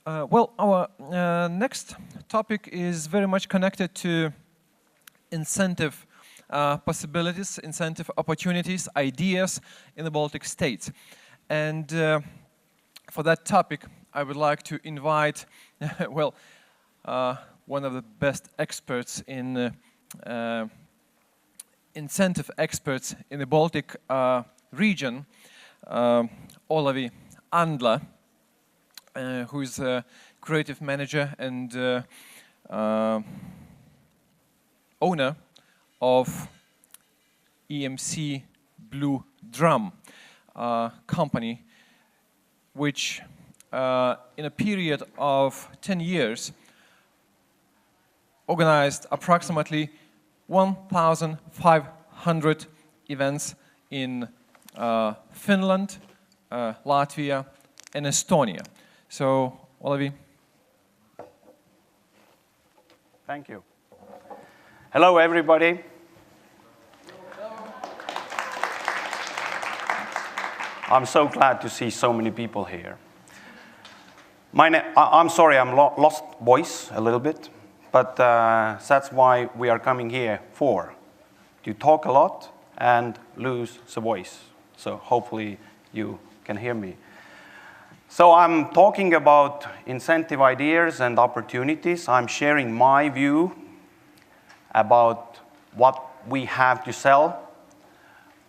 Well, our next topic is very much connected to incentive possibilities, incentive opportunities, ideas in the Baltic states. And for that topic, I would like to invite, well, one of the best experts in incentive experts in the Baltic region, Olavi Andla, who is a creative manager and owner of EMC Blue Drum company, which in a period of 10 years organized approximately 1,500 events in Finland, Latvia, and Estonia. So, Olavi. Thank you. Hello, everybody. I'm so glad to see so many people here. I'm sorry, I'm lost voice a little bit, but that's why we are coming here for, to talk a lot and lose the voice. So hopefully you can hear me. So I'm talking about incentive ideas and opportunities. I'm sharing my view about what we have to sell,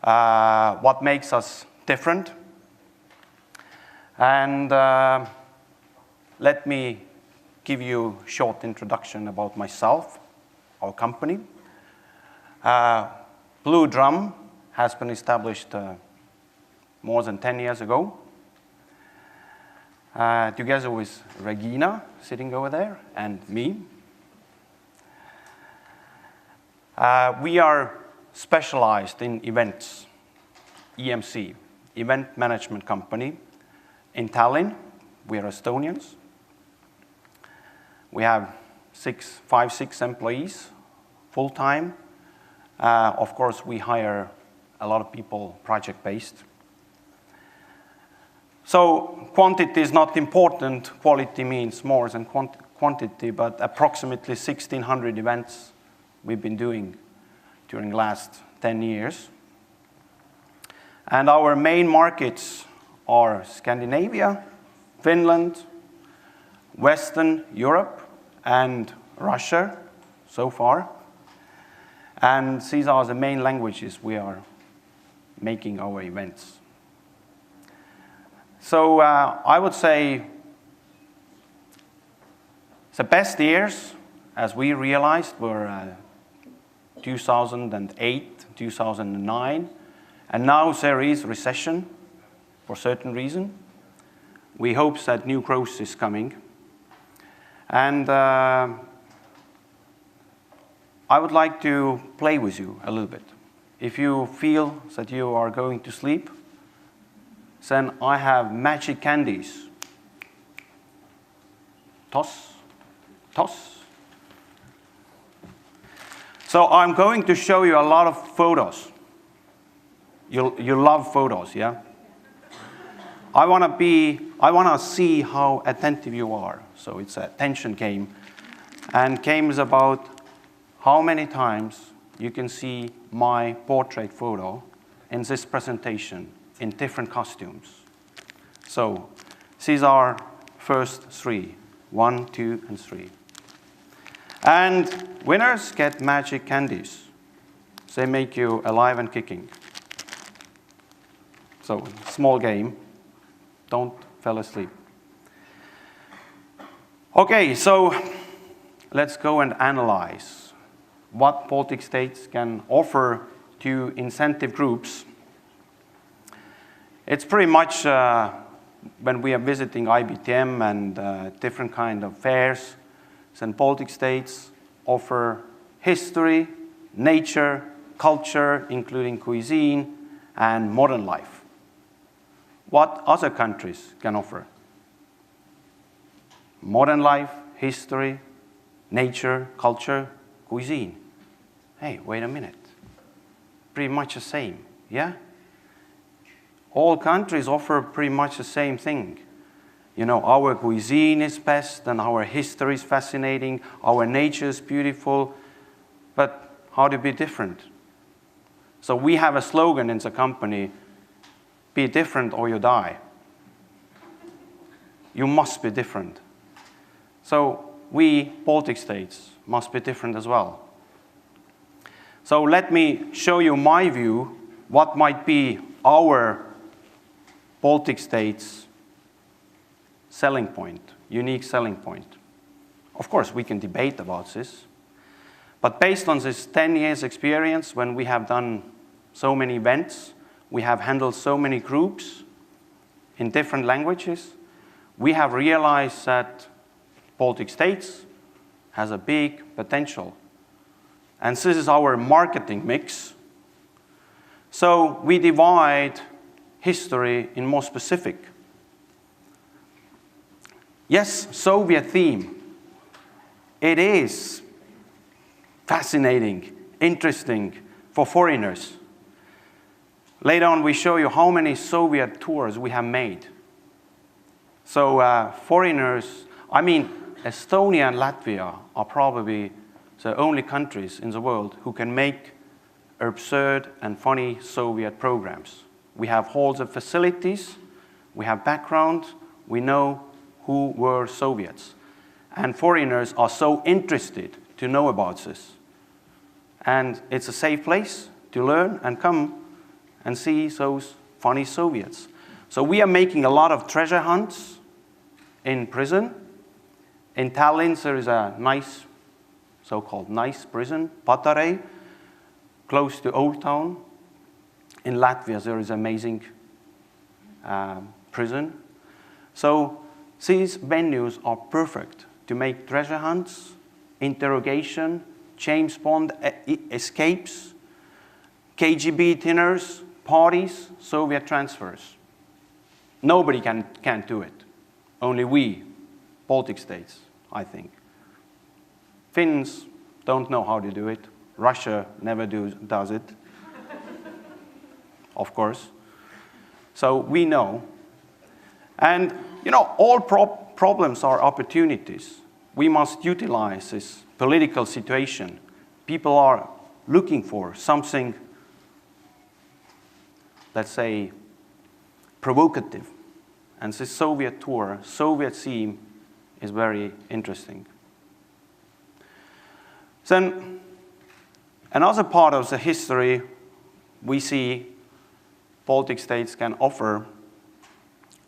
what makes us different. And let me give you a short introduction about myself, our company. Blue Drum has been established more than 10 years ago. Together with Regina, sitting over there, and me. We are specialized in events, EMC, event management company. In Tallinn, we are Estonians. We have 6 employees, full-time. Of course, we hire a lot of people project-based. So quantity is not important. Quality means more than quantity, but approximately 1,600 events we've been doing during the last 10 years. And our main markets are Scandinavia, Finland, Western Europe, and Russia so far. And these are the main languages we are making our events. So I would say the best years, as we realized, were 2008, 2009, and now there is recession for certain reason. We hope that new growth is coming. And I would like to play with you a little bit. If you feel that you are going to sleep, then I have magic candies. Toss, toss. So I'm going to show you a lot of photos. You love photos, yeah? I want to see how attentive you are. So it's an attention game. And game is about how many times you can see my portrait photo in this presentation in different costumes. So these are first 3, 1, 2, and 3. And winners get magic candies. They make you alive and kicking. So small game. Don't fall asleep. Okay, so let's go and analyze what Baltic states can offer to incentive groups. It's pretty much when we are visiting IBTM and different kind of fairs, then Baltic states offer history, nature, culture, including cuisine, and modern life. What other countries can offer? Modern life, history, nature, culture, cuisine. Hey, wait a minute. Pretty much the same, yeah? All countries offer pretty much the same thing. You know, our cuisine is best and our history is fascinating, our nature is beautiful, but how to be different? So we have a slogan in the company, be different or you die. You must be different. So we, Baltic states, must be different as well. So let me show you my view, what might be our Baltic states' selling point, unique selling point. Of course, we can debate about this, but based on this 10 years experience, when we have done so many events, we have handled so many groups in different languages, we have realized that Baltic states has a big potential. And this is our marketing mix. So we divide history in more specific. Yes, Soviet theme. It is fascinating, interesting for foreigners. Later on, we show you how many Soviet tours we have made. So foreigners, I mean, Estonia and Latvia are probably the only countries in the world who can make absurd and funny Soviet programs. We have all the facilities, we have background, we know who were Soviets. And foreigners are so interested to know about this. And it's a safe place to learn and come and see those funny Soviets. So we are making a lot of treasure hunts in prison. In Tallinn, there is a nice, so-called nice prison, Patarei, close to Old Town. In Latvia, there is amazing prison. So these venues are perfect to make treasure hunts, interrogation, James Bond escapes, KGB dinners, parties, Soviet transfers. Nobody can do it. Only we, Baltic states, I think. Finns don't know how to do it. Russia never does it, of course. So we know. And, you know, all problems are opportunities. We must utilize this political situation. People are looking for something, let's say, provocative. And this Soviet tour, Soviet theme, is very interesting. Then, another part of the history we see Baltic states can offer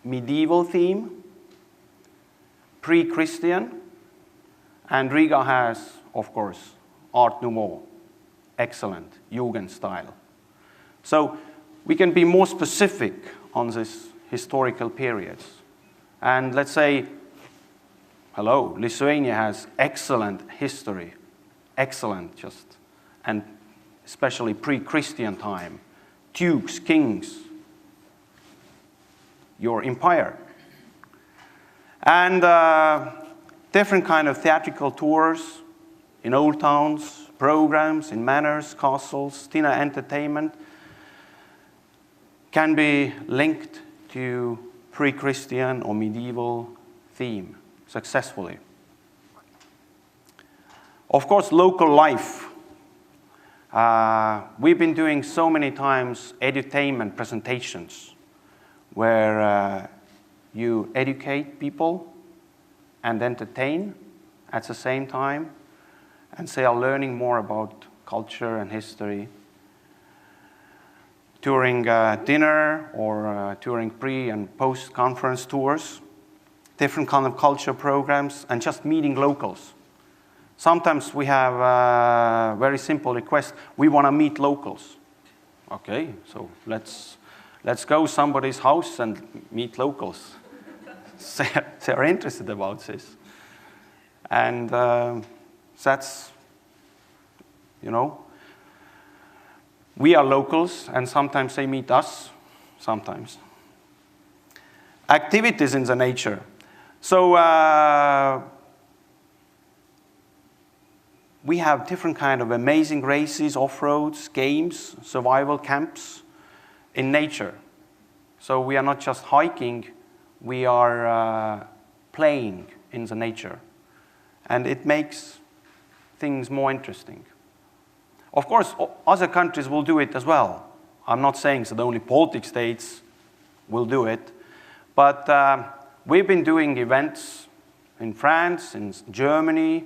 medieval theme, pre-Christian, and Riga has, of course, Art Nouveau, excellent, Jugend style. So we can be more specific on these historical periods. And let's say, hello, Lithuania has excellent history, excellent just, and especially pre-Christian time, dukes, kings, your empire. And different kind of theatrical tours in old towns, programs in manors, castles, dinner entertainment can be linked to pre-Christian or medieval theme successfully. Of course, local life. We've been doing so many times edutainment presentations where you educate people and entertain at the same time, and they are learning more about culture and history. During dinner or during pre- and post-conference tours, different kind of culture programs, and just meeting locals. Sometimes we have a very simple request. We want to meet locals. Okay, so let's go somebody's house and meet locals. They're interested about this. And that's, you know, we are locals, and sometimes they meet us, sometimes. Activities in the nature. So we have different kind of amazing races, off-roads, games, survival camps in nature. So we are not just hiking we are playing in the nature. And it makes things more interesting. Of course, other countries will do it as well. I'm not saying that only Baltic states will do it, but we've been doing events in France, in Germany.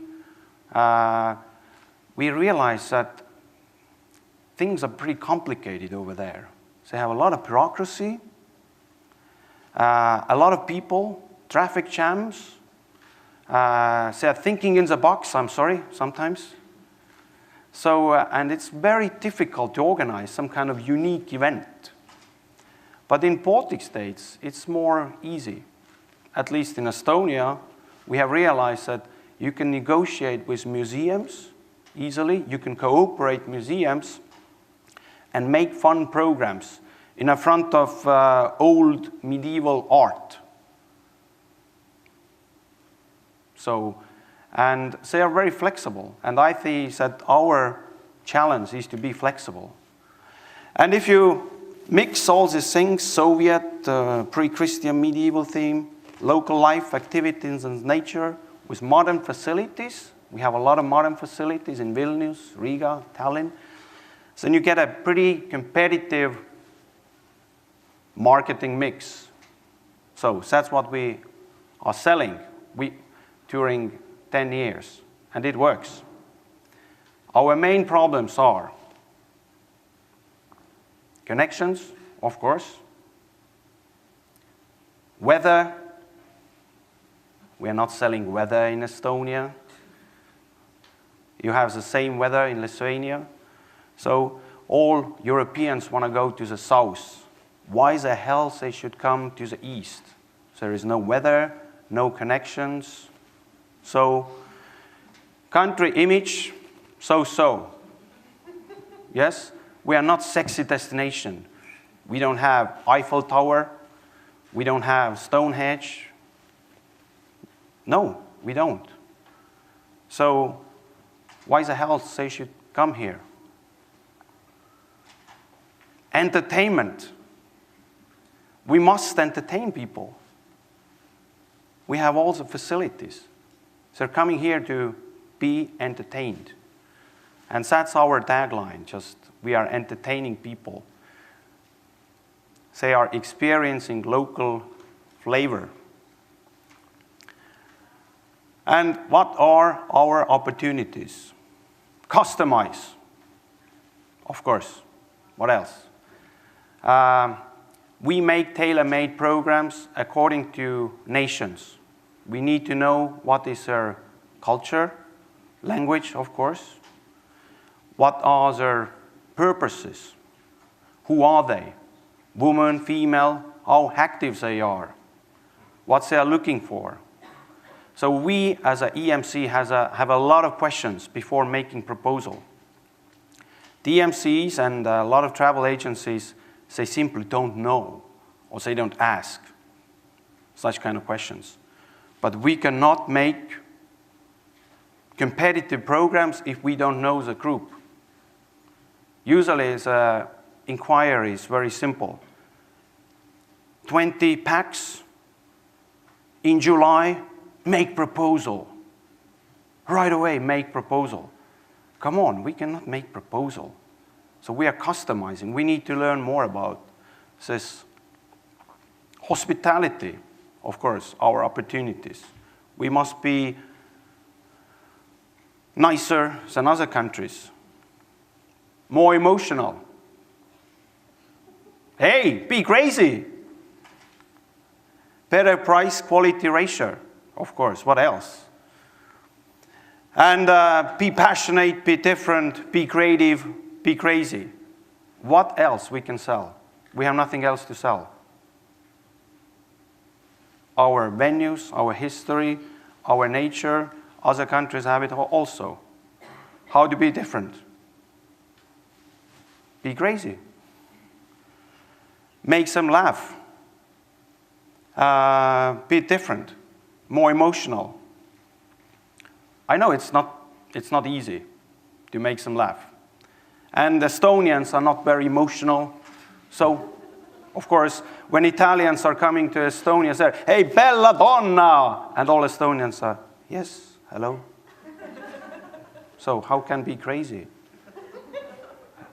We realize that things are pretty complicated over there. They have a lot of bureaucracy, a lot of people, traffic jams. They are thinking in the box, I'm sorry, sometimes. So, and it's very difficult to organize some kind of unique event. But in Baltic states, it's more easy. At least in Estonia, we have realized that you can negotiate with museums easily. You can cooperate museums and make fun programs in front of old medieval art. So, and they are very flexible. And I think that our challenge is to be flexible. And if you mix all these things, Soviet, pre-Christian medieval theme, local life, activities and nature, with modern facilities, we have a lot of modern facilities in Vilnius, Riga, Tallinn, then you get a pretty competitive marketing mix. So that's what we are selling during 10 years, and it works. Our main problems are connections, of course, weather. We are not selling weather in Estonia. You have the same weather in Lithuania. So all Europeans want to go to the south. Why the hell they should come to the east? There is no weather, no connections. So country image, so-so. Yes, we are not sexy destination. We don't have Eiffel Tower. We don't have Stonehenge. No, we don't. So why the hell they should come here? Entertainment. We must entertain people. We have all the facilities. They're coming here to be entertained. And that's our tagline, just we are entertaining people. They are experiencing local flavor. And what are our opportunities? Customize, of course. What else? We make tailor-made programs according to nations. We need to know what is their culture, language, of course. What are their purposes? Who are they? Woman, female, how active they are, what they are looking for. So we, as an EMC, have a lot of questions before making proposal. DMCs and a lot of travel agencies, they simply don't know, or they don't ask such kind of questions. But we cannot make competitive programs if we don't know the group. Usually the inquiry is very simple. 20 packs in July, make proposal. Right away, make proposal. Come on, we cannot make proposal. So we are customizing. We need to learn more about this. Hospitality, of course, our opportunities. We must be nicer than other countries. More emotional. Hey, be crazy. Better price quality ratio, of course. What else? And be passionate, be different, be creative, be crazy. What else we can sell? We have nothing else to sell. Our venues, our history, our nature, other countries have it also. How to be different? Be crazy. Make them laugh. Be different, more emotional. I know it's not easy to make them laugh. And Estonians are not very emotional, so Of course, when Italians are coming to Estonia, say, "Hey, bella donna!" And all Estonians are, "Yes, hello." So how can be crazy?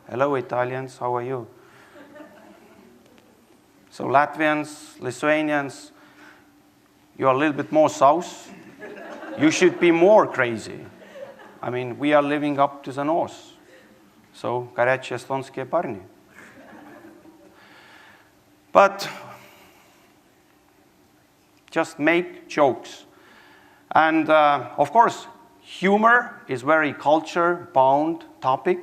Hello, Italians, how are you? So Latvians, Lithuanians, you're a little bit more south. You should be more crazy. I mean, we are living up to the north. So, горячие эстонские парни. But just make jokes. And of course, humor is very culture-bound topic.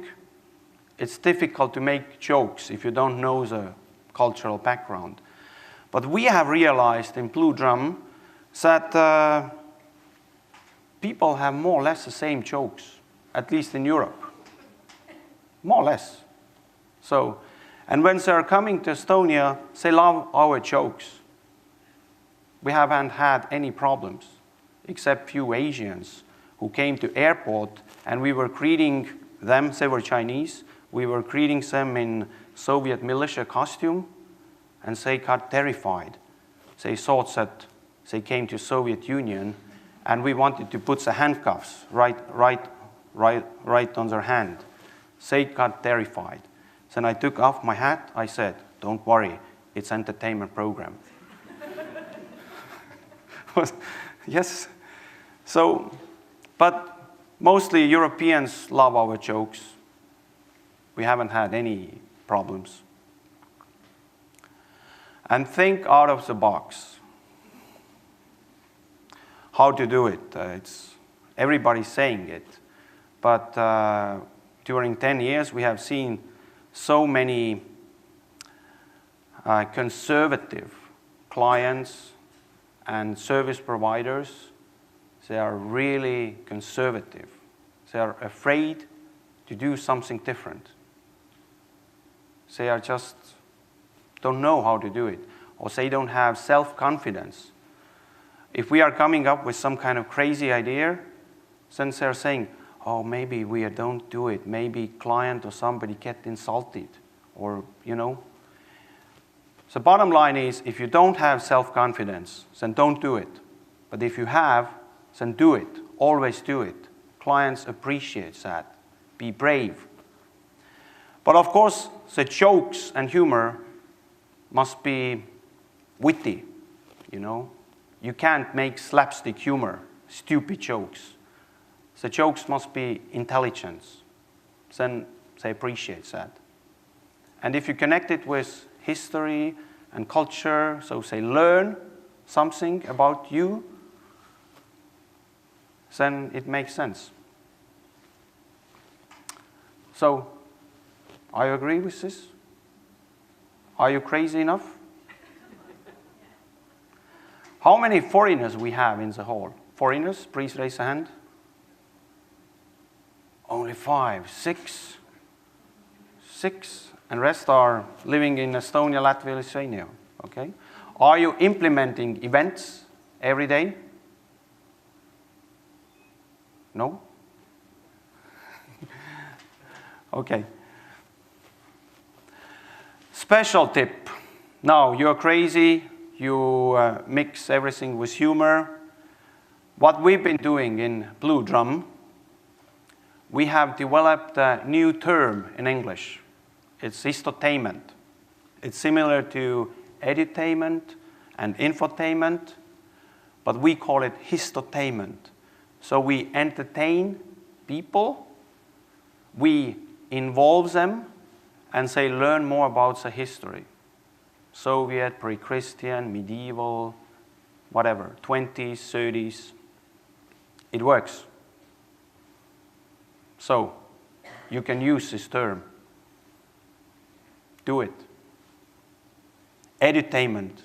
It's difficult to make jokes if you don't know the cultural background. But we have realized in Blue Drum that people have more or less the same jokes, at least in Europe. More or less. So, and when they are coming to Estonia, they love our jokes. We haven't had any problems, except few Asians who came to airport, and we were greeting them. They were Chinese. We were greeting them in Soviet militia costume, and they got terrified. They thought that they came to Soviet Union, and we wanted to put the handcuffs right on their hand. They got terrified. Then I took off my hat. I said, "Don't worry, it's an entertainment program." Yes. So, but mostly Europeans love our jokes. We haven't had any problems. And think out of the box. How to do it? Everybody's saying it. But during 10 years, we have seen so many conservative clients and service providers. They are really conservative. They are afraid to do something different. They are just don't know how to do it, or they don't have self-confidence. If we are coming up with some kind of crazy idea, then they're saying, "Oh, maybe we don't do it. Maybe client or somebody get insulted," or, you know. The bottom line is, if you don't have self-confidence, then don't do it. But if you have, then do it. Always do it. Clients appreciate that. Be brave. But of course, the jokes and humor must be witty, you know. You can't make slapstick humor, stupid jokes. The jokes must be intelligent. Then they appreciate that. And if you connect it with history and culture, so they learn something about you, then it makes sense. So, are you agree with this? Are you crazy enough? How many foreigners we have in the hall? Foreigners, please raise a hand. Only 5, 6. 6, and rest are living in Estonia, Latvia, Lithuania. Okay? Are you implementing events every day? No? Okay. Special tip. Now, you're crazy. You mix everything with humor. What we've been doing in Blue Drum, we have developed a new term in English. It's histotainment. It's similar to edutainment and infotainment, but we call it histotainment. So we entertain people, we involve them, and they learn more about the history. Soviet, pre-Christian, medieval, whatever, 20s, 30s. It works. So, you can use this term. Do it. Edutainment,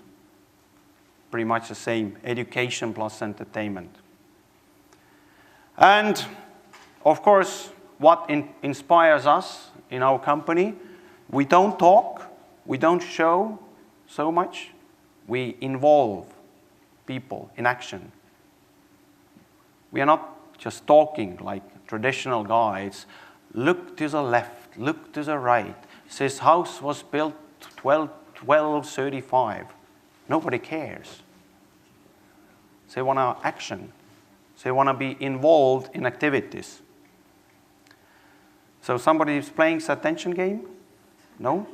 pretty much the same. Education plus entertainment. And, of course, what inspires us in our company, we don't talk, we don't show so much, we involve people in action. We are not just talking like traditional guides. Look to the left, look to the right. This house was built 12:35. Nobody cares. They want action. They want to be involved in activities. So somebody is playing the attention game? No?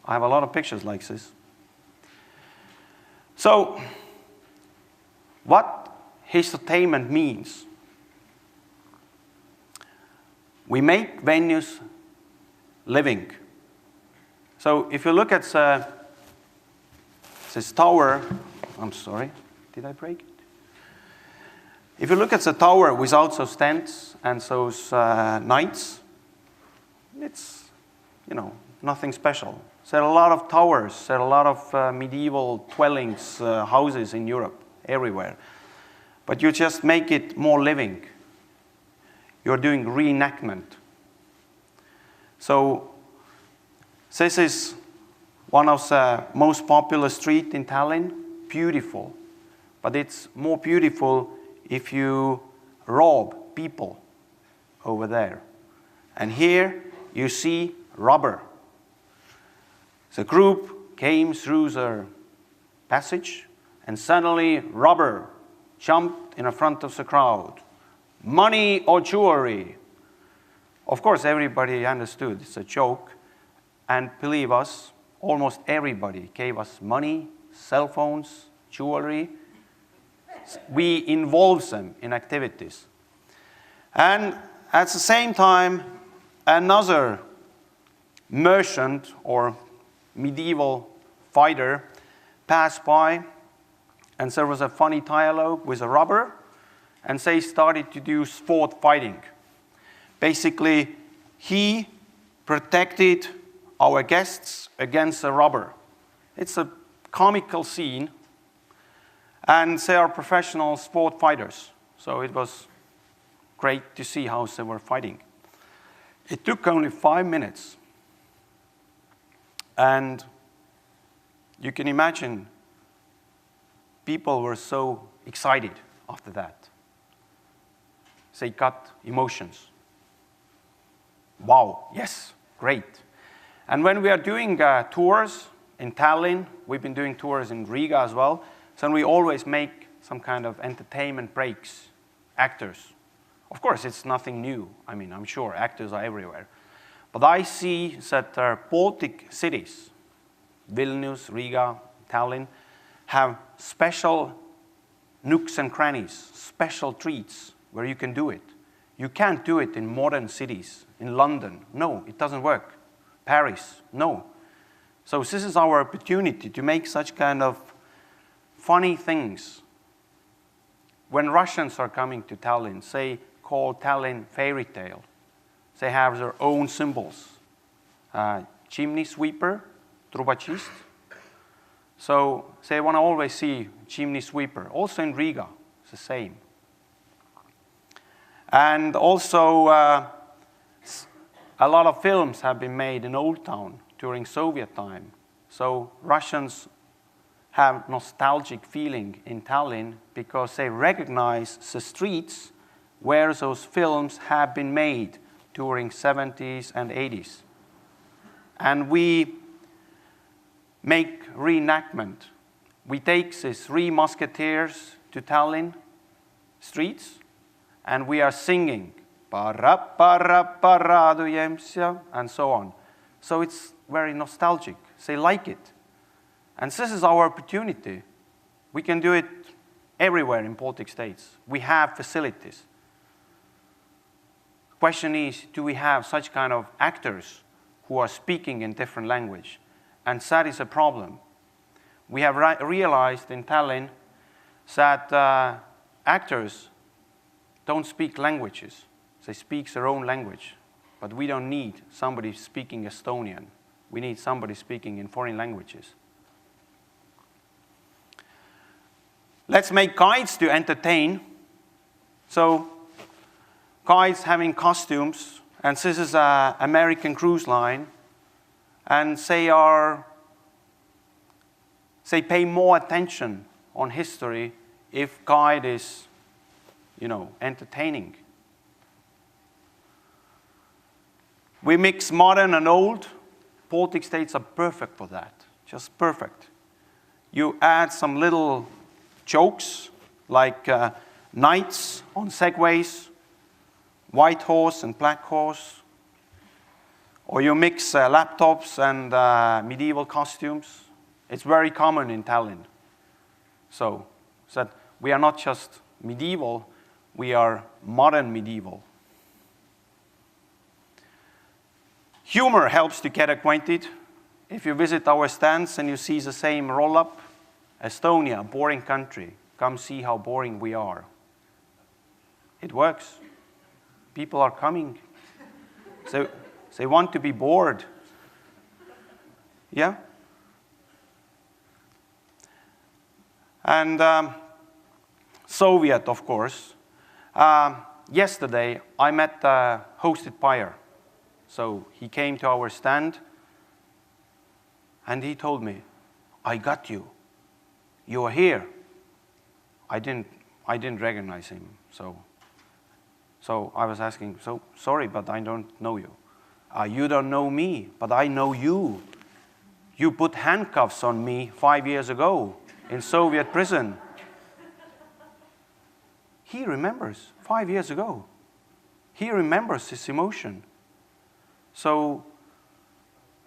I have a lot of pictures like this. So, what entertainment means? We make venues living. So if you look at this tower, I'm sorry, did I break it? If you look at the tower without those tents and those knights, it's, nothing special. There are a lot of towers, there are a lot of medieval dwellings, houses in Europe, everywhere. But you just make it more living. You're doing reenactment. So this is one of the most popular streets in Tallinn, beautiful. But it's more beautiful if you rob people over there. And here you see robber. The group came through the passage, and suddenly robber jumped in front of the crowd. Money or jewelry? Of course, everybody understood it's a joke, and believe us, almost everybody gave us money, cell phones, jewelry. We involve them in activities. And at the same time, another merchant or medieval fighter passed by, and there was a funny dialogue with a robber, and they started to do sport fighting. Basically, he protected our guests against a robber. It's a comical scene, and they are professional sport fighters, so it was great to see how they were fighting. It took only 5 minutes. And you can imagine people were so excited after that. They got emotions. Wow, yes, great. And when we are doing tours in Tallinn, we've been doing tours in Riga as well, so we always make some kind of entertainment breaks, actors. Of course, it's nothing new. I'm sure actors are everywhere. But I see that Baltic cities, Vilnius, Riga, Tallinn, have special nooks and crannies, special treats where you can do it. You can't do it in modern cities. In London, no, it doesn't work. Paris, no. So this is our opportunity to make such kind of funny things. When Russians are coming to Tallinn, they call Tallinn fairy tale. They have their own symbols. Chimney sweeper, trubachist. So they want to always see chimney sweeper. Also in Riga, it's the same. And also, a lot of films have been made in Old Town during Soviet time. So Russians have nostalgic feeling in Tallinn because they recognize the streets where those films have been made during 70s and 80s. And we make reenactment. We take these 3 musketeers to Tallinn streets, and we are singing, para para paradujemsia, and so on. So it's very nostalgic. They like it. And this is our opportunity. We can do it everywhere in Baltic states. We have facilities. Question is, do we have such kind of actors who are speaking in different language? And that is a problem. We have realized in Tallinn that actors don't speak languages. They speak their own language. But we don't need somebody speaking Estonian. We need somebody speaking in foreign languages. Let's make guides to entertain. So guides having costumes, and this is an American cruise line, and they pay more attention on history if guide is, entertaining. We mix modern and old. Baltic states are perfect for that, just perfect. You add some little jokes like knights on segways, white horse and black horse, or you mix laptops and medieval costumes. It's very common in Tallinn. So that we are not just medieval, we are modern medieval. Humor helps to get acquainted. If you visit our stands and you see the same roll-up, Estonia, boring country, come see how boring we are. It works. People are coming. So they want to be bored. Yeah? And Soviet, of course. Yesterday, I met a hosted buyer. So he came to our stand, and he told me, I got you. You are here. I didn't recognize him. So I was asking, so sorry, but I don't know you. You don't know me, but I know you. You put handcuffs on me 5 years ago in Soviet prison. He remembers 5 years ago. He remembers his emotion. So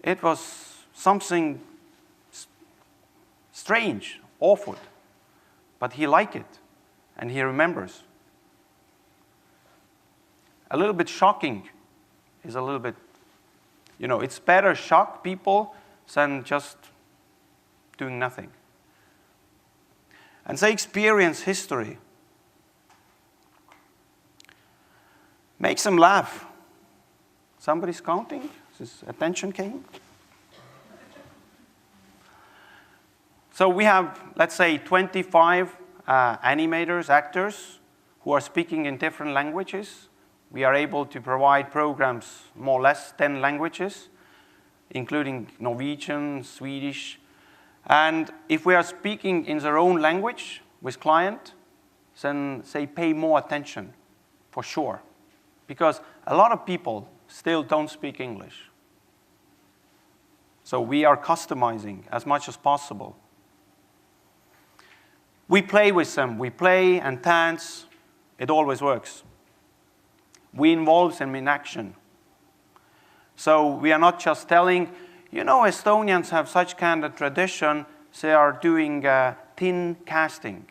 it was something strange, awful, but he liked it, and he remembers. A little bit shocking is a little bit, it's better shock people than just doing nothing. And they experience history. Makes them laugh. Somebody's counting? This attention came? So we have, let's say, 25 animators, actors, who are speaking in different languages. We are able to provide programs, more or less 10 languages, including Norwegian, Swedish. And if we are speaking in their own language with client, then they pay more attention, for sure. Because a lot of people still don't speak English. So we are customizing as much as possible. We play with them. We play and dance. It always works. We involve them in action. So we are not just telling, Estonians have such kind of tradition, they are doing tin casting.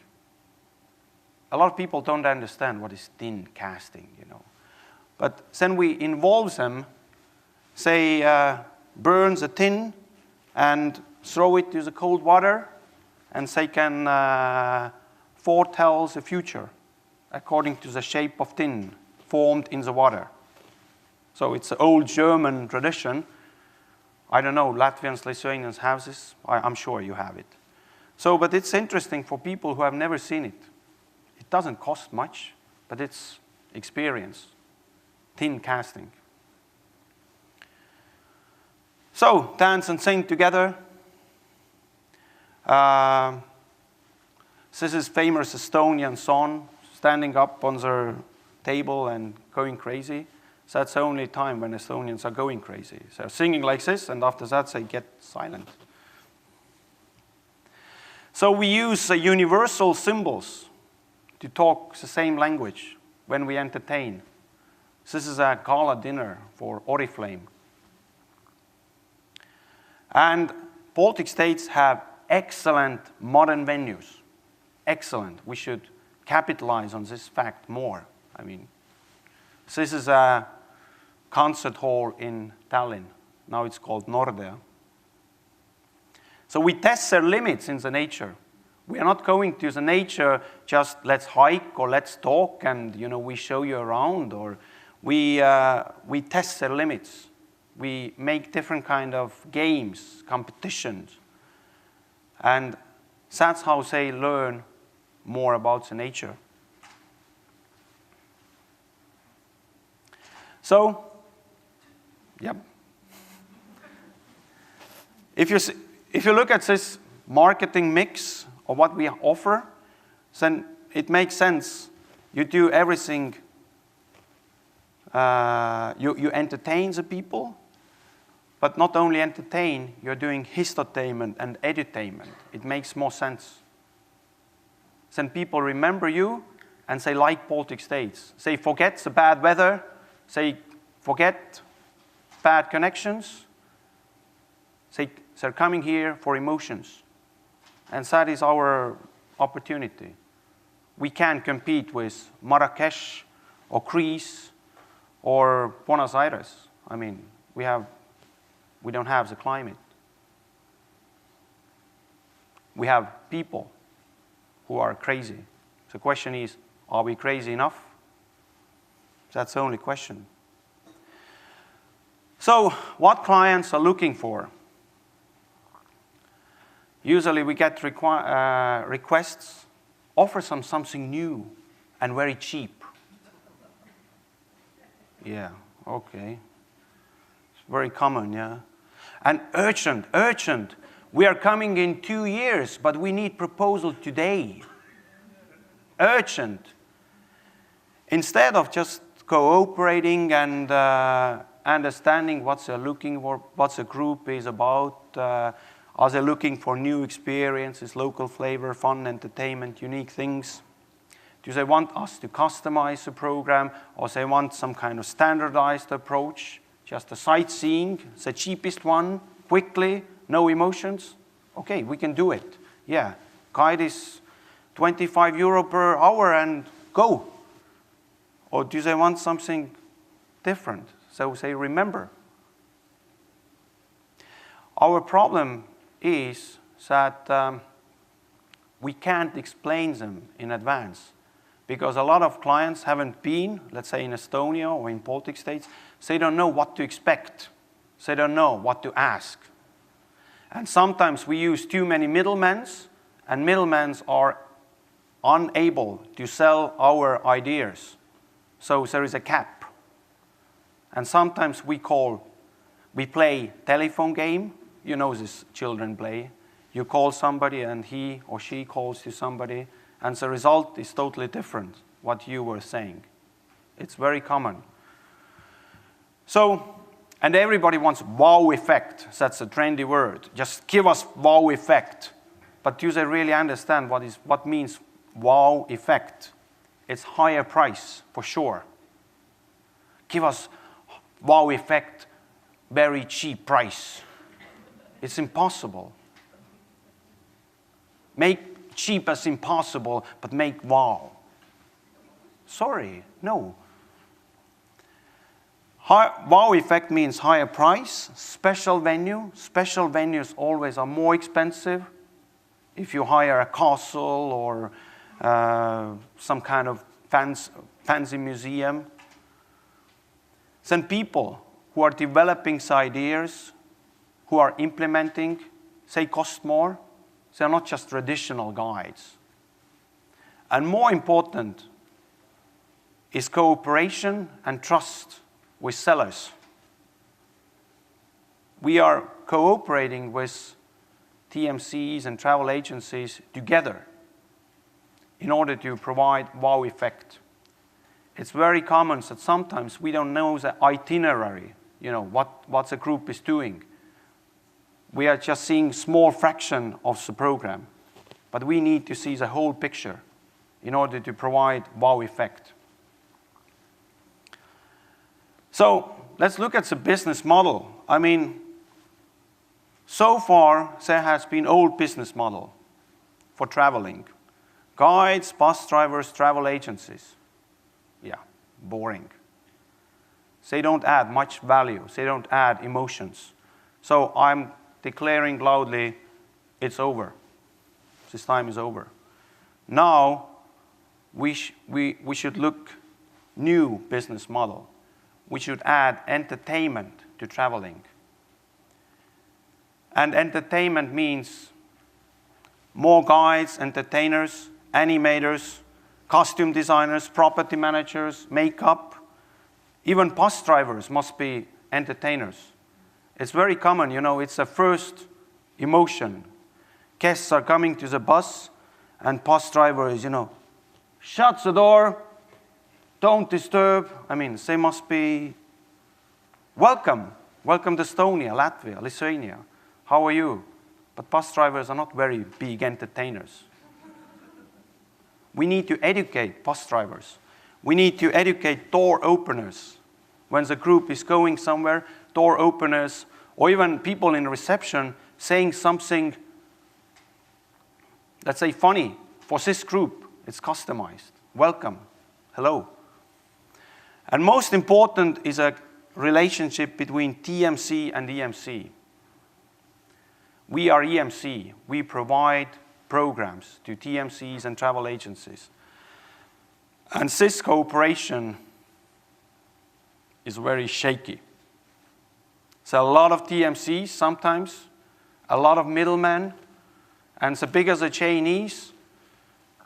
A lot of people don't understand what is tin casting, But then we involve them, say, burn the tin and throw it to the cold water, and they can foretell the future according to the shape of tin formed in the water. So it's an old German tradition. I don't know, Latvians, Lithuanians have this. I'm sure you have it. So, but it's interesting for people who have never seen it. It doesn't cost much, but it's experience. Tin casting. So, dance and sing together. This is famous Estonian song, standing up on their table and going crazy. So that's the only time when Estonians are going crazy. So they're singing like this, and after that they get silent. So we use universal symbols to talk the same language when we entertain. This is a gala dinner for Oriflame. And Baltic states have excellent modern venues. Excellent. We should capitalize on this fact more. This is a concert hall in Tallinn. Now it's called Nordea. So we test their limits in the nature. We are not going to the nature just let's hike or let's talk and we show you around, or we test their limits. We make different kind of games, competitions, and that's how they learn more about the nature. So, yep. If you look at this marketing mix of what we offer, then it makes sense. You do everything. You entertain the people. But not only entertain, you're doing histotainment and edutainment. It makes more sense. Then people remember you and say, like Baltic states. Say, forget the bad weather. Say, forget bad connections. Say, they're coming here for emotions. And that is our opportunity. We can't compete with Marrakesh or Greece or Buenos Aires. I mean, we don't have the climate. We have people who are crazy. The question is, are we crazy enough? That's the only question. So, what clients are looking for? Usually we get requests, offer something new and very cheap. Yeah, okay. It's very common, yeah. And urgent. We are coming in 2 years, but we need proposal today. Urgent. Instead of just cooperating and understanding what they're looking for, what the group is about, are they looking for new experiences, local flavor, fun, entertainment, unique things? Do they want us to customize the program, or they want some kind of standardized approach? Just a sightseeing, the cheapest one, quickly, no emotions? Okay, we can do it. Yeah, guide is 25 euro per hour and go. Or do they want something different? So they remember. Our problem is that we can't explain them in advance, because a lot of clients haven't been, let's say in Estonia or in Baltic states, so they don't know what to expect. They don't know what to ask. And sometimes we use too many middlemen, and middlemen are unable to sell our ideas. So there is a cap. And sometimes we play telephone game. You know this children play. You call somebody and he or she calls to somebody, and the result is totally different, what you were saying. It's very common. So, and everybody wants wow effect. That's a trendy word. Just give us wow effect. But do they really understand what means wow effect? It's higher price, for sure. Give us wow effect, very cheap price. It's impossible. Make cheap as impossible, but make wow. Sorry, no. Wow effect means higher price, special venue. Special venues always are more expensive. If you hire a castle or some kind of fancy museum. Then people who are developing ideas, who are implementing, they cost more. They're not just traditional guides. And more important is cooperation and trust with sellers. We are cooperating with TMCs and travel agencies together in order to provide wow effect. It's very common that sometimes we don't know the itinerary, what the group is doing. We are just seeing small fraction of the program, but we need to see the whole picture in order to provide wow effect. So let's look at the business model. I mean, so far there has been old business model for traveling. Guides, bus drivers, travel agencies. Yeah, boring. They don't add much value. They don't add emotions. So I'm declaring loudly, it's over. This time is over. Now, we should look new business model. We should add entertainment to traveling. And entertainment means more guides, entertainers, animators, costume designers, property managers, makeup. Even bus drivers must be entertainers. It's very common, it's the first emotion. Guests are coming to the bus, and bus driver is, shut the door, don't disturb. I mean, they must be welcome. Welcome to Estonia, Latvia, Lithuania. How are you? But bus drivers are not very big entertainers. We need to educate bus drivers. We need to educate door openers. When the group is going somewhere, door openers, or even people in reception saying something, let's say, funny. For this group, it's customized. Welcome. Hello. And most important is a relationship between TMC and EMC. We are EMC. We provide programs to TMCs and travel agencies. And this cooperation is very shaky. So a lot of TMCs sometimes, a lot of middlemen, and the bigger the chain is,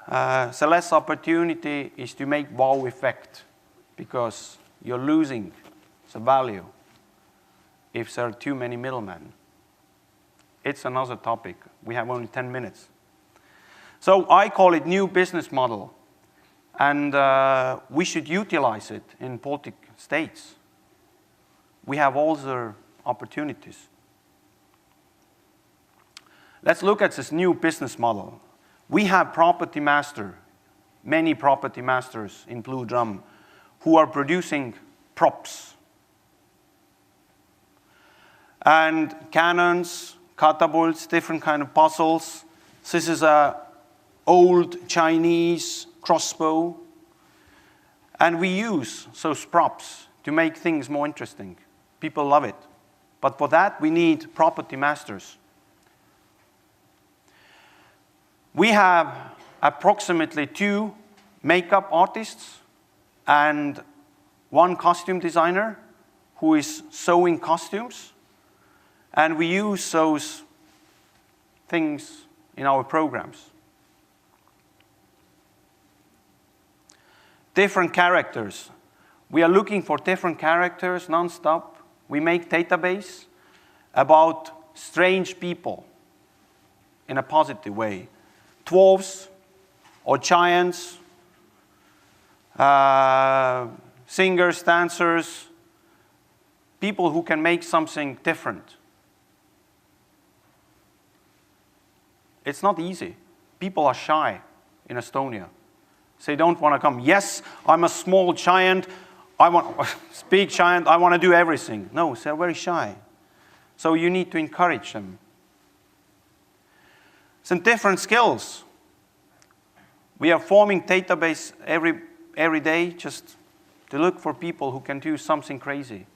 the less opportunity is to make wow effect, because you're losing the value if there are too many middlemen. It's another topic. We have only 10 minutes. So I call it new business model, and we should utilize it in Baltic states. We have all the opportunities. Let's look at this new business model. We have property master, many property masters in Blue Drum, who are producing props. And cannons, catapults, different kind of puzzles. This is a old Chinese crossbow. And we use those props to make things more interesting. People love it. But for that, we need property masters. We have approximately 2 makeup artists and 1 costume designer who is sewing costumes. And we use those things in our programs. Different characters. We are looking for different characters non-stop. We make database about strange people in a positive way. Dwarves or giants, singers, dancers, people who can make something different. It's not easy. People are shy in Estonia. They don't want to come. Yes, I'm a small giant. I want to speak giant. I want to do everything. No, they're very shy. So you need to encourage them. Some different skills. We are forming database every day just to look for people who can do something crazy.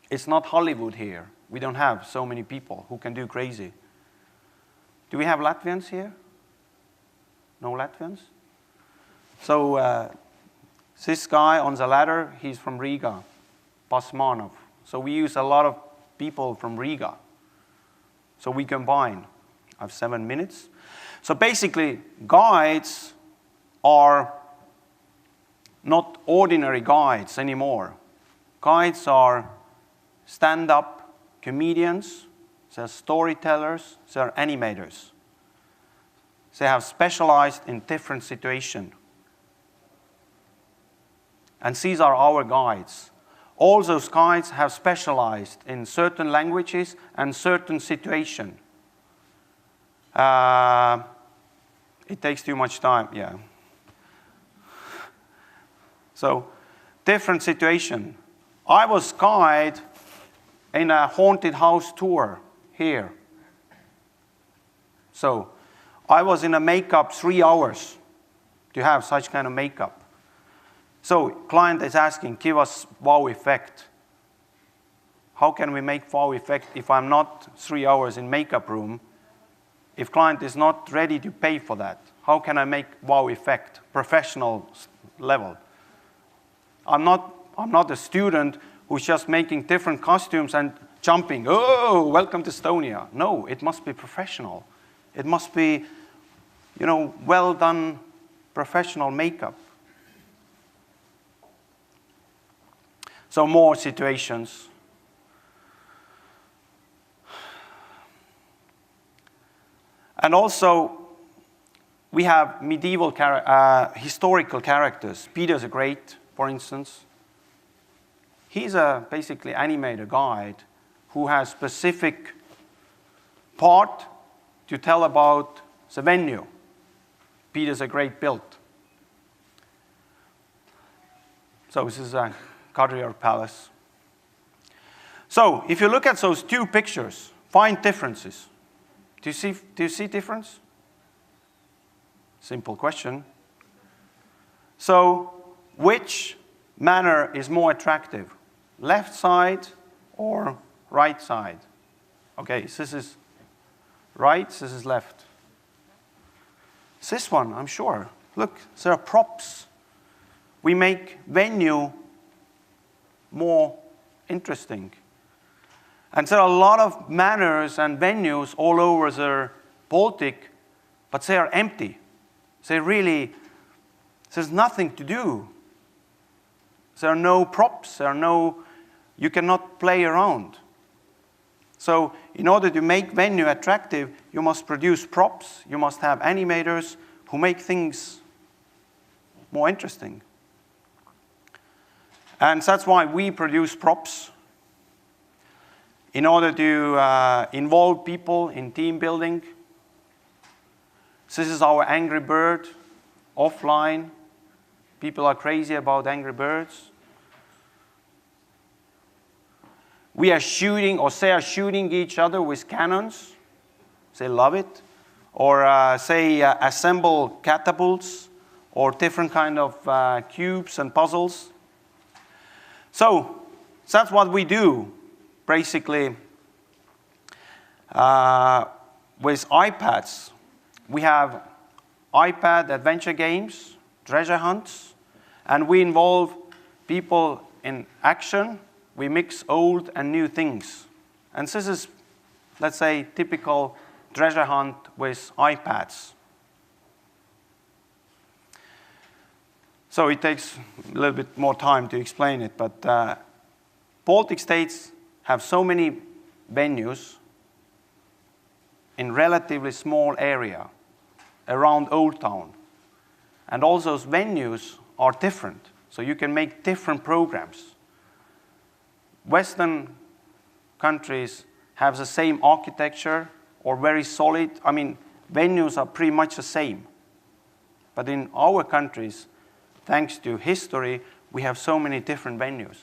It's not Hollywood here. We don't have so many people who can do crazy. Do we have Latvians here? No Latvians? So this guy on the ladder, he's from Riga, Basmanov. So we use a lot of people from Riga. So we combine. I have 7 minutes. So basically, guides are not ordinary guides anymore. Guides are stand-up comedians, they're storytellers, they're animators. They have specialized in different situations. And these are our guides. All those guides have specialized in certain languages and certain situations. It takes too much time, yeah. So, different situation. I was guide in a haunted house tour here. So, I was in a makeup 3 hours to have such kind of makeup. So, client is asking, give us wow effect. How can we make wow effect if I'm not 3 hours in makeup room? If client is not ready to pay for that, how can I make wow effect, professional level? I'm not a student who's just making different costumes and jumping, oh, welcome to Estonia. No, it must be professional. It must be, well done professional makeup. So more situations. And also, we have medieval, historical characters. Peter the Great, for instance. he's a basically animator guide who has specific part to tell about the venue. Peter's a Great Build. So this is a Courtyard Palace. So if you look at those two pictures, find differences. Do you see difference? Simple question. So which manor is more attractive? Left side or right side? Okay, so this is right, this is left. This one, I'm sure. Look, there are props. We make venue more interesting. And there are a lot of manors and venues all over the Baltic, but they are empty. There's nothing to do. There are no props, you cannot play around. So in order to make venue attractive, you must produce props, you must have animators who make things more interesting. And that's why we produce props, in order to involve people in team building. This is our Angry Bird offline. People are crazy about Angry Birds. We are shooting, or they are shooting each other with cannons. They love it. Or assemble catapults, or different kind of cubes and puzzles. So that's what we do, basically. With iPads, we have iPad adventure games, treasure hunts, and we involve people in action. We mix old and new things. And this is, let's say, typical treasure hunt with iPads. So it takes a little bit more time to explain it, but Baltic states have so many venues in relatively small area around Old Town. And all those venues are different, so you can make different programs. Western countries have the same architecture or very solid. I mean, venues are pretty much the same. But in our countries, thanks to history, we have so many different venues.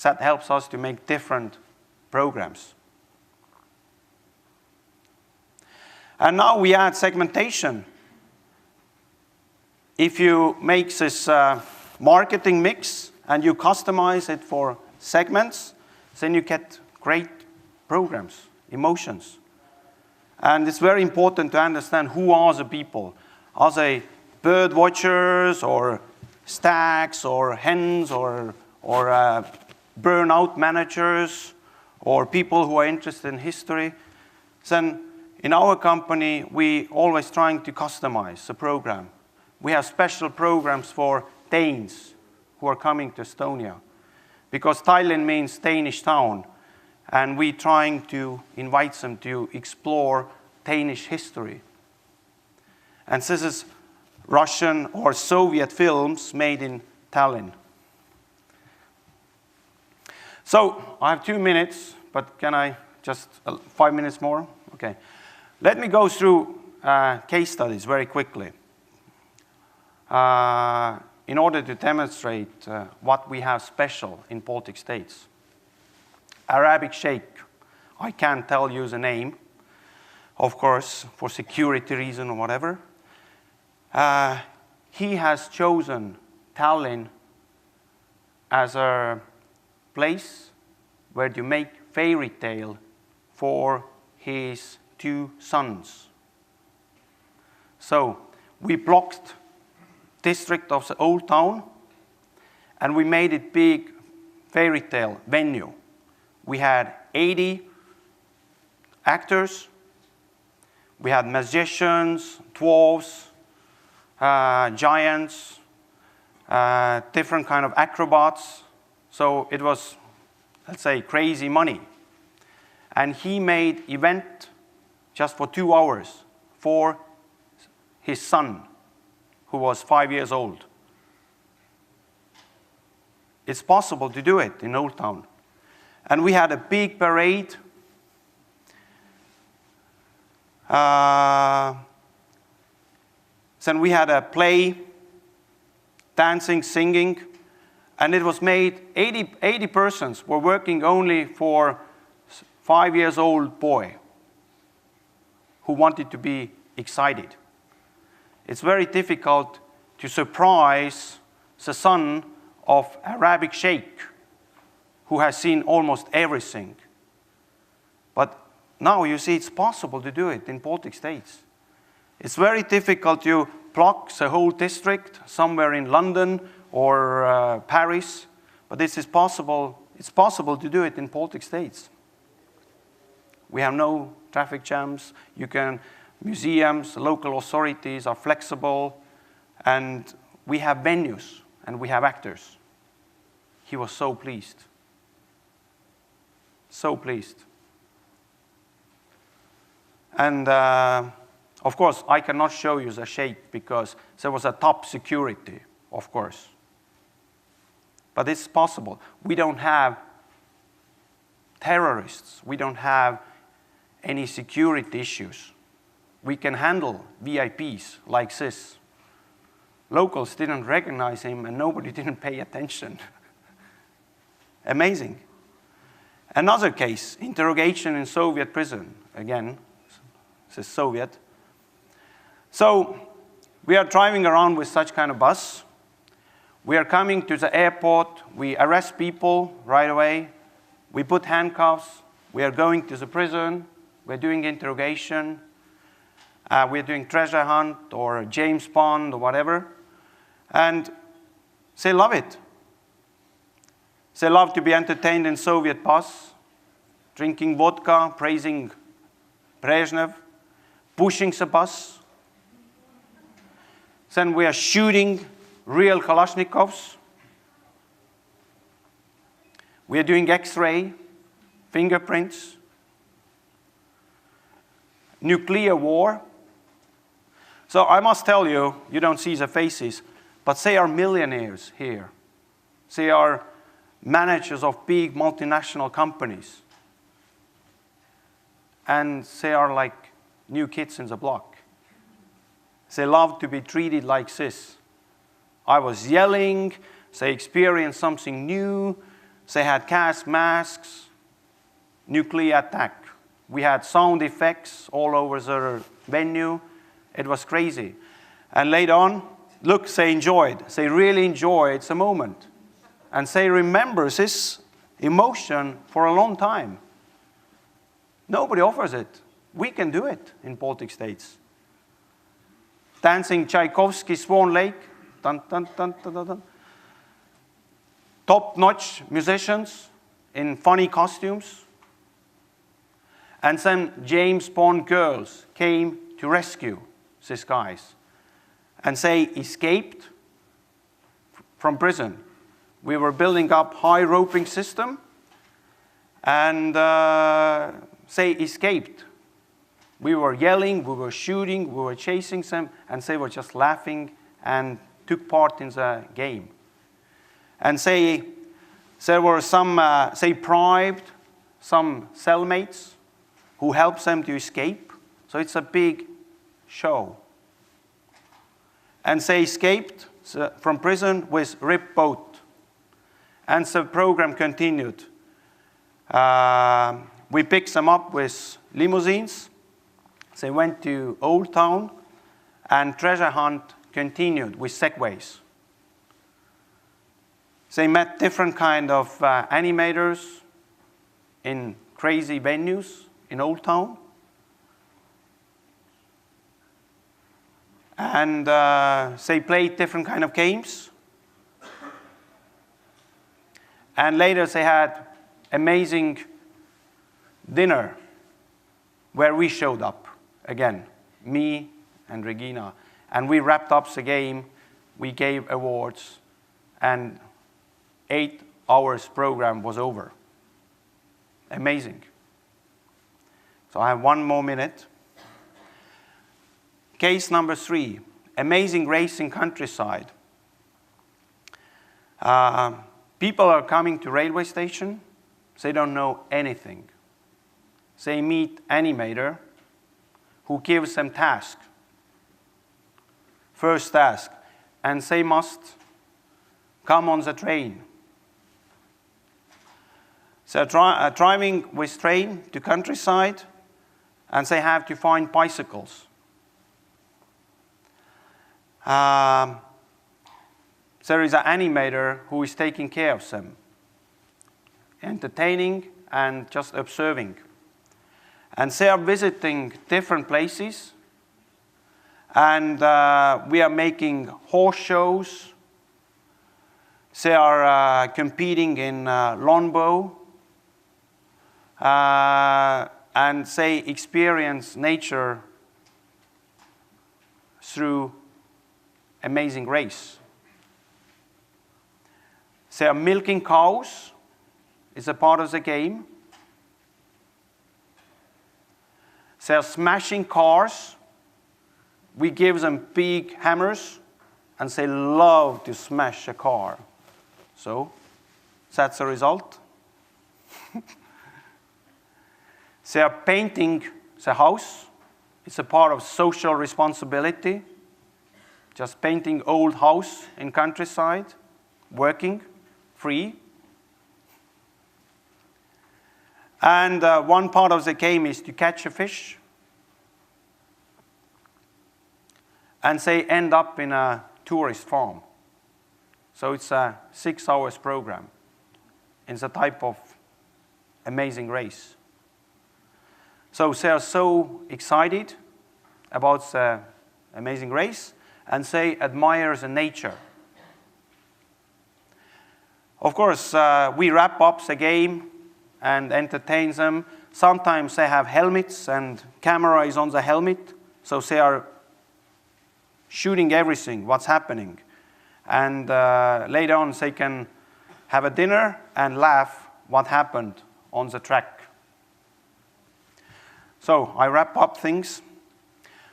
That helps us to make different programs. And now we add segmentation. If you make this marketing mix and you customize it for segments, then you get great programs, emotions. And it's very important to understand who are the people. Are they bird watchers, or stags, or hens, or burnout managers, or people who are interested in history? Then in our company, we always trying to customize the program. We have special programs for Danes who are coming to Estonia, because Tallinn means Danish town, and we trying to invite them to explore Danish history. And this is Russian or Soviet films made in Tallinn. So I have 2 minutes, but can I just 5 minutes more? Okay. Let me go through case studies very quickly in order to demonstrate what we have special in Baltic states. Arabic Sheikh, I can't tell you the name, of course, for security reason or whatever. He has chosen Tallinn as a place where to make fairy tale for his 2 sons. So we blocked district of the Old Town, and we made it big fairy tale venue. We had 80 actors. We had magicians, dwarves, giants, different kind of acrobats. So it was, let's say, crazy money. And he made event just for 2 hours for his son, who was 5 years old. It's possible to do it in Old Town. And we had a big parade. Then we had a play, dancing, singing, and it was made, 80 persons were working only for 5-year-old boy who wanted to be excited. It's very difficult to surprise the son of Arabic sheikh who has seen almost everything. But now you see it's possible to do it in Baltic states. It's very difficult to block the whole district somewhere in London or Paris, but this is possible. It's possible to do it in Baltic states. We have no traffic jams. Museums, local authorities are flexible, and we have venues and we have actors. He was so pleased. So pleased. And of course, I cannot show you the sheikh because there was a top security, of course. But it's possible. We don't have terrorists. We don't have any security issues. We can handle VIPs like this. Locals didn't recognize him and nobody didn't pay attention. Amazing. Another case, interrogation in Soviet prison. Again, this is Soviet. So we are driving around with such kind of bus. We are coming to the airport. We arrest people right away. We put handcuffs. We are going to the prison. We're doing interrogation. We're doing treasure hunt or James Bond or whatever. And they love it. They love to be entertained in Soviet bus, drinking vodka, praising Brezhnev, pushing the bus. Then we are shooting real Kalashnikovs. We are doing X-ray, fingerprints, nuclear war. So I must tell you, you don't see the faces, but they are millionaires here. They are managers of big multinational companies. And they are like new kids in the block. They love to be treated like this. I was yelling, they experienced something new, they had gas masks, nuclear attack. We had sound effects all over the venue. It was crazy. And later on, look, they enjoyed. They really enjoyed the moment. And they remember this emotion for a long time. Nobody offers it. We can do it in Baltic states. Dancing Tchaikovsky, Swan Lake. Dun, dun, dun, dun, dun, dun. Top-notch musicians in funny costumes. And then James Bond girls came to rescue these guys. And they escaped from prison. We were building up high roping system. And they escaped. We were yelling, we were shooting, we were chasing them, and they were just laughing and took part in the game. And there were some, they bribed some cellmates who helped them to escape. So it's a big show. And they escaped from prison with RIP boat. And the program continued. We picked them up with limousines. They went to Old Town, and treasure hunt continued with segways. They met different kind of animators in crazy venues in Old Town. And they played different kind of games. And later they had amazing dinner where we showed up again, me and Regina. And we wrapped up the game, we gave awards, and 8 hours program was over. Amazing. So I have 1 more minute. Case number 3, amazing racing countryside. People are coming to railway station. They don't know anything. They meet animator who gives them task. First task. And they must come on the train. They're driving with train to countryside, and they have to find bicycles. There is an animator who is taking care of them, entertaining and just observing. And they are visiting different places, and we are making horse shows. They are competing in longbow, and they experience nature through amazing race. They are milking cows. It's a part of the game. They are smashing cars. We give them big hammers, and they love to smash a car. So that's the result. They are painting the house. It's a part of social responsibility. Just painting old house in countryside, working, free. And one part of the game is to catch a fish. And they end up in a tourist farm. So it's a 6 hours program. It's a type of amazing race. So they are so excited about the amazing race, and they admire the nature. Of course, we wrap up the game and entertain them. Sometimes they have helmets, and camera is on the helmet, so they are shooting everything, what's happening. And later on, they can have a dinner and laugh what happened on the track. So I wrap up things.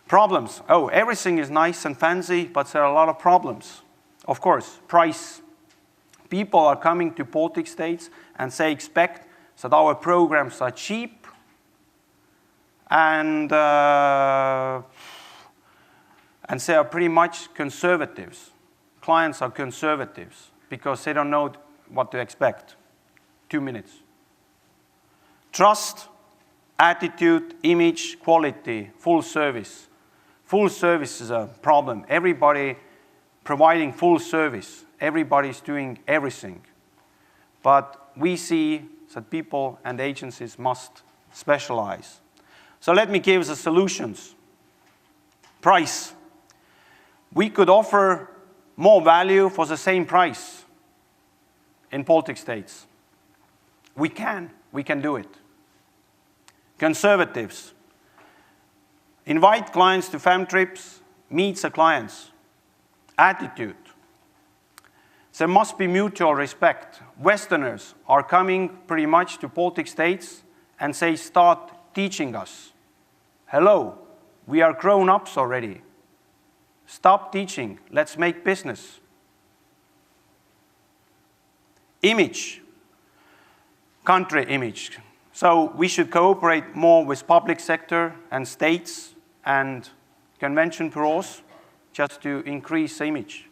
Problems. Oh, everything is nice and fancy, but there are a lot of problems. Of course, price. People are coming to Baltic states and they expect that our programs are cheap and they are pretty much conservatives. Clients are conservatives because they don't know what to expect. 2 minutes. Trust, attitude, image, quality, full service. Full service is a problem. Everybody providing full service. Everybody is doing everything. But we see that people and agencies must specialize. So let me give the solutions. Price. We could offer more value for the same price in Baltic states. We can do it. Conservatives. Invite clients to fam trips, meet the clients. Attitude. There must be mutual respect. Westerners are coming pretty much to Baltic states and they start teaching us. Hello, we are grown-ups already. Stop teaching, let's make business. Image. Country image. So we should cooperate more with public sector and states and convention bureaus just to increase image.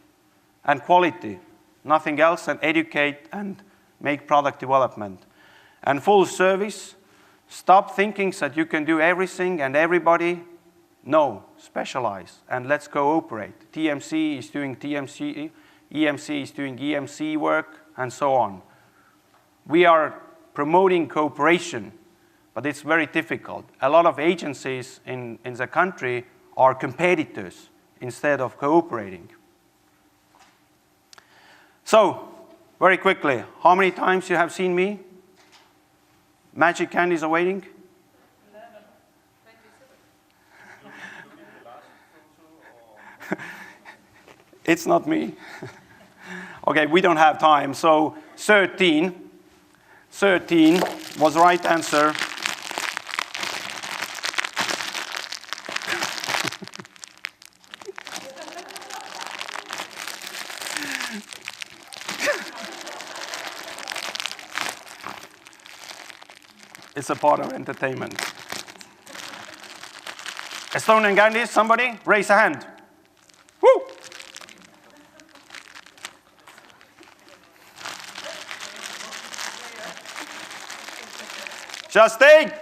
And quality, nothing else than educate and make product development. And full service, stop thinking that you can do everything and everybody. No, specialize and let's cooperate. TMC is doing TMC, EMC is doing EMC work, and so on. We are promoting cooperation, but it's very difficult. A lot of agencies in the country are competitors instead of cooperating. So, very quickly, how many times you have seen me? Magic candies are waiting? 11, 27. It's not me. Okay, we don't have time. So 13 was the right answer. It's a part of entertainment. Estonian candies, somebody? Raise a hand. Woo! Just take.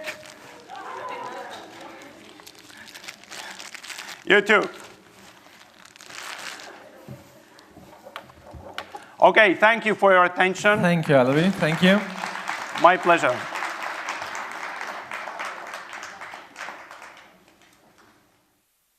You too. Okay, thank you for your attention. Thank you, Olavi. Thank you. My pleasure.